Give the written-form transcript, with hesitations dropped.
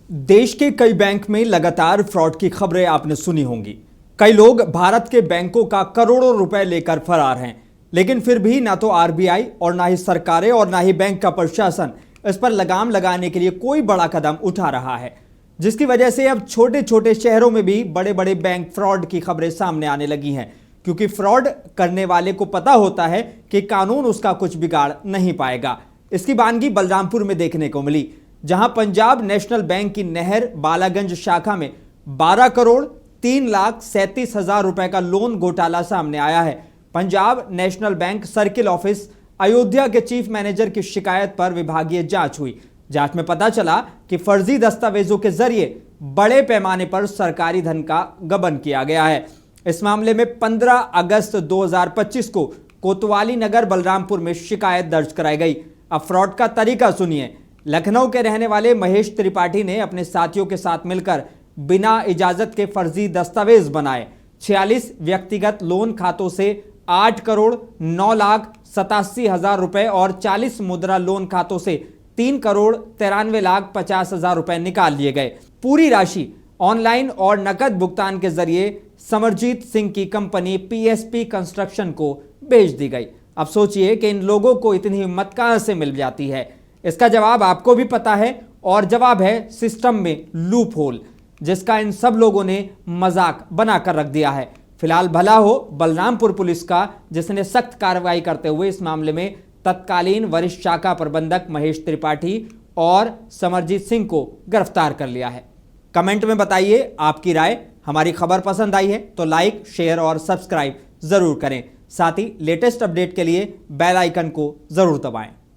देश के कई बैंक में लगातार फ्रॉड की खबरें आपने सुनी होंगी। कई लोग भारत के बैंकों का करोड़ों रुपए लेकर फरार हैं, लेकिन फिर भी ना तो आरबीआई और ना ही सरकारें और ना ही बैंक का प्रशासन इस पर लगाम लगाने के लिए कोई बड़ा कदम उठा रहा है, जिसकी वजह से अब छोटे छोटे शहरों में भी बड़े बड़े बैंक फ्रॉड की खबरें सामने आने लगी हैं, क्योंकि फ्रॉड करने वाले को पता होता है कि कानून उसका कुछ बिगाड़ नहीं पाएगा। इसकी वानगी बलरामपुर में देखने को मिली, जहां पंजाब नेशनल बैंक की नहर बालागंज शाखा में 12 करोड़ 3,37,000 रुपए का लोन घोटाला सामने आया है। Punjab national bank circle office Ayodhya के चीफ मैनेजर की शिकायत पर विभागीय जांच हुई। जांच में पता चला कि फर्जी दस्तावेजों के जरिए बड़े पैमाने पर सरकारी धन का गबन किया गया है। इस मामले में 15 अगस्त 2025 को कोतवाली नगर बलरामपुर में शिकायत दर्ज कराई गई। अब फ्रॉड का तरीका सुनिए। लखनऊ के रहने वाले महेश त्रिपाठी ने अपने साथियों के साथ मिलकर बिना इजाजत के फर्जी दस्तावेज बनाए। 46 व्यक्तिगत लोन खातों से 8 करोड़ 9,87,000 रुपए और 40 मुद्रा लोन खातों से 3 करोड़ 93,50,000 रुपए निकाल लिए गए। पूरी राशि ऑनलाइन और नकद भुगतान के जरिए समरजीत सिंह की कंपनी पीएसपी कंस्ट्रक्शन को भेज दी गई। अब सोचिए कि इन लोगों को इतनी हिम्मत कहां से मिल जाती है। इसका जवाब आपको भी पता है, और जवाब है सिस्टम में लूप होल, जिसका इन सब लोगों ने मजाक बनाकर रख दिया है। फिलहाल भला हो बलरामपुर पुलिस का, जिसने सख्त कार्रवाई करते हुए इस मामले में तत्कालीन वरिष्ठ शाखा प्रबंधक महेश त्रिपाठी और समरजीत सिंह को गिरफ्तार कर लिया है। कमेंट में बताइए आपकी राय। हमारी खबर पसंद आई है तो लाइक, शेयर और सब्सक्राइब जरूर करें। साथ ही लेटेस्ट अपडेट के लिए बेल आइकन को जरूर दबाएं।